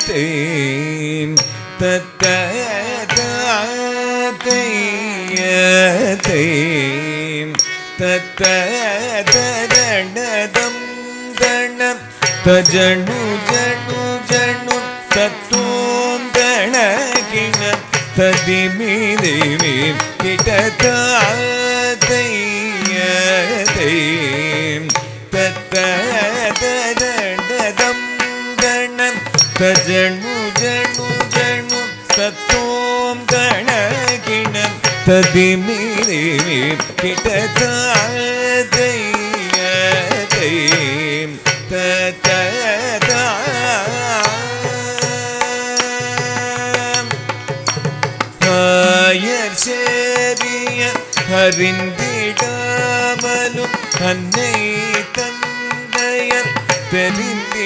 தாத்தையதேன் தத்ததையதேன் தத்ததடதம் தணம் தஜனு ஜனு ஜனு தத்தோந்தணகிண ததிமிதிமி கிட்டதாதையதேன் தத்ததடதம் தணம் தஜனு ஜனு ஜனு தத்தோந்தணகிண ததிமிதிமி கிட்டதாதையதேன் தத்ததா சேரிய அறிந்திடாமலும் அன்னை தந்தையர் தெரிந்திடாமலும்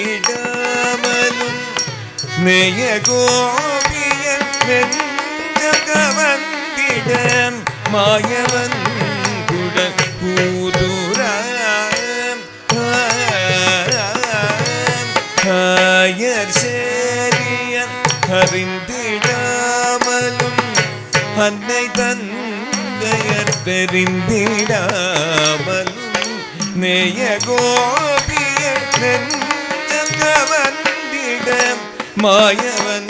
மேய கோபியர் நெஞ்சகவந்திடம் மாயவன் குடல் கூதுராம் ஆயர் சேரிய அறிந்திடாமலும் அன்னை தந்தையர் தெரிந்திடாமலும் நேய கோபியர் நெஞ்சகவந்திடம் மாயவன்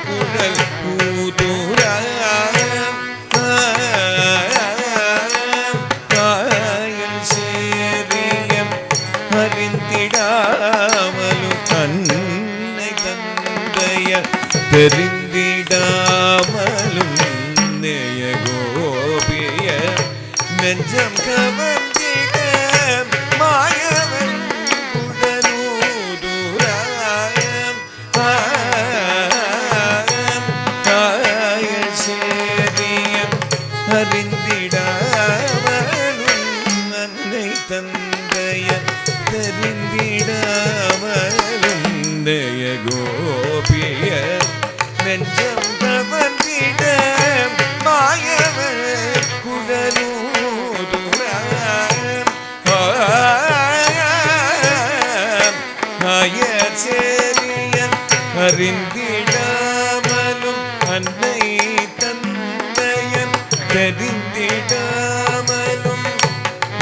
குடல் ஊதுராம் காயல் சேரியம் அறிந்திடாமலும் அன்னை தந்தையர் தெரிந்திடாமலும் நேய கோபிய நெஞ்சம் கவர்ந்திட மாயவன் குடலூதுராயம் காயல் சேரியம் அறிந்திடாமலும் அன்னை தந்தையர் தெரிந்திடாமலும் நேய கோபிய நெஞ்சம் கவர்ந்திட மாயவர் குடலூதுராம் ஆயர் சேரியன் அறிந்திடாமலும் அன்னை தந்தையன் தெரிந்திடாமலும்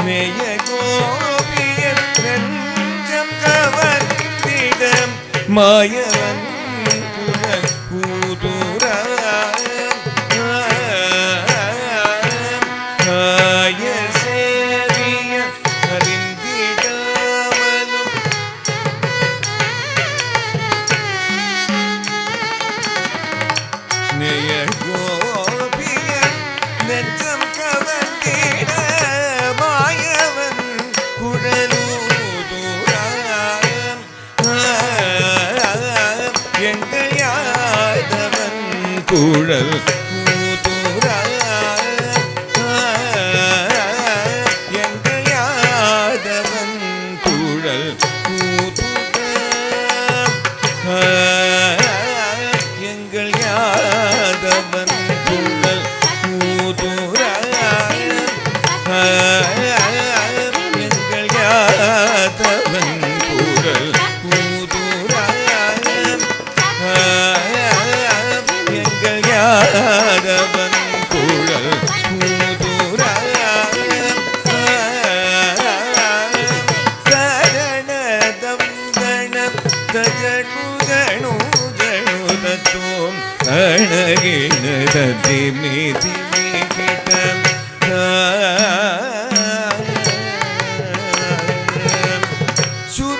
மேய கோபியர் நெஞ்சம் கவர்ந்திட மாயவன் குடல் ஊதுராம் ஆயர் சேரியன் அறிந்திடாமலும் நேய கோபியர் நெஞ்சம் கவர்ந்திட மாயவன் குடலூதுராம் எங்கள் யாதவன் குழல் ஊதுராம் எங்கள் யாதவன் குழல் ஊதுராம் எங்கள் யாதவன் குழல் ஊதுராம் எங்கள் யாதவன் குழல் ஊதுராம் எங்கள் யாதவன் குழல் ஊதுராம் கரணதம் கணம் தஜனு ஜனு ஜனு தத்துவம் அணகிண ததிமி திமி கிட்டம்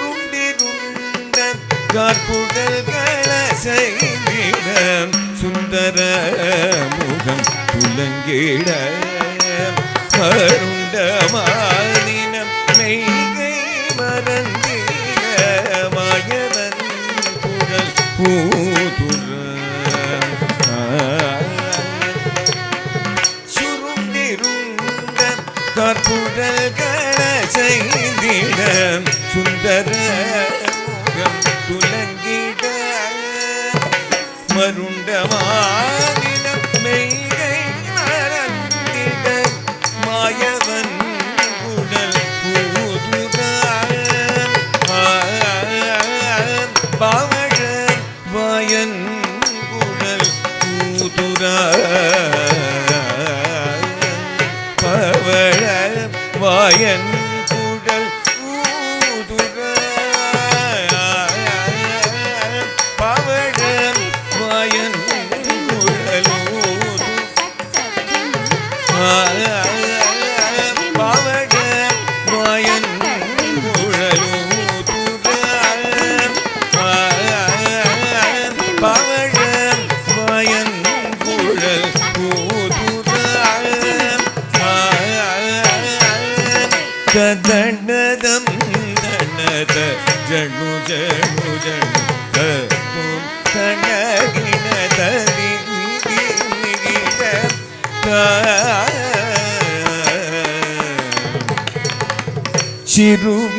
சுருண்டிருண்ட கார்குடல் கலசைந்திடம் சுந்தர முகம் துலங்கிட அருண்டமானினம் மெய்கை மறந்திட மாயவன் குழல் ஊதுராம் சுருண்டிருண்ட கார்குடல் கலசைந்திடம் சுந்தர முகம் துலங்கிட மருண்டமானினம் மெய்கை மறந்திட மாயவன்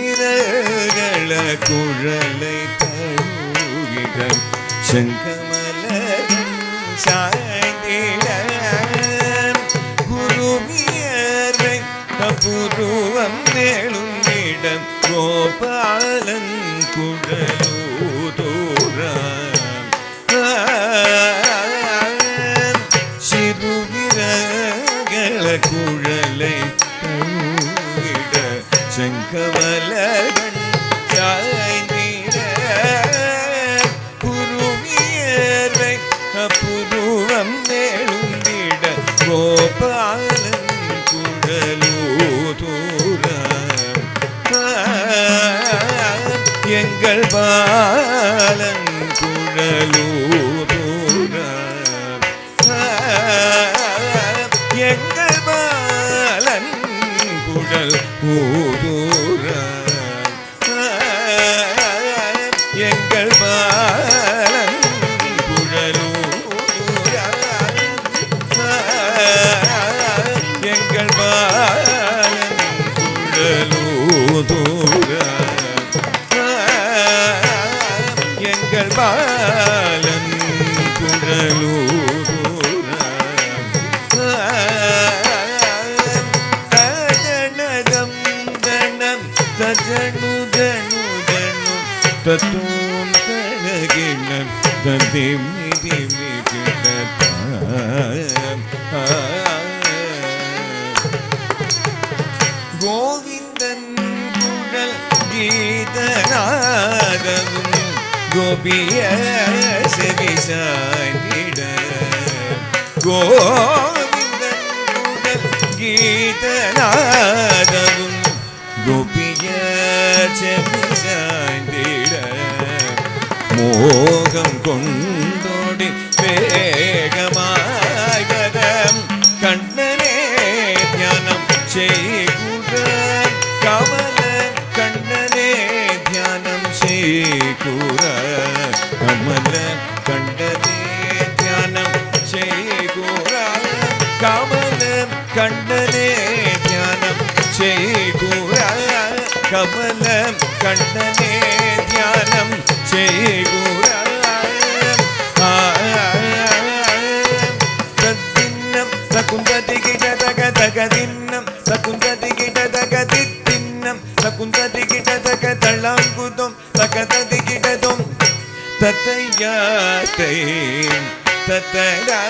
சிறுவிரகள குழலை தழுவிட செங்கமலன் சாய்ந்திட குருவியரை புருவம் நெழுந்திடம் கோபாலன் குழலூதூரம் சிறுவிரகள குழலை தழுவிட செங்கமலன் சாய்ந்திட குருவியரை புருவம் நெழுந்திட கோபாலன் குழலூதூரம் எங்கள் பாலன் குழலூதூரம் எங்கள் பாலன் குழல் ஊதூரம் எங்கள் பாலன் குழலூதூரம் எங்கள் பாலன் குழலூதூரம் எங்கள் பாலன் குழலூதூரம் தஜனகம் தனம் தஜனு ஜனு ஜனு தத்தும் தனகிணம் ததிமி திமி கிடத்தாம் கோவிந்தன் குழல் கீதநாதமும் கோபிய செவி சாய்ந்திட கோவிந்தன் குழல் கீதநாதமும் கோபிய செவி சாய்ந்திட மோகம் கொண்டோடி வேகமாய் கதம் கண்ணனே ஞானம் செய்குற கமல கண்ணனே தியானம் செய்குற கமல கண்ணனே தியானம் செய்குற கமல கண்ணனே தியானம் செய்குற கமல கண்ணனே தியானம் செய்குற தத்தின்னம் சகுந்ததி கிட தக தகதின்னம் சகுந்ததி கிட தகதித்தின்னம் சகுந்ததி கிட தக தளாங்குதும் தகததி கிடதும் தத்தையாத்தை தத்தரா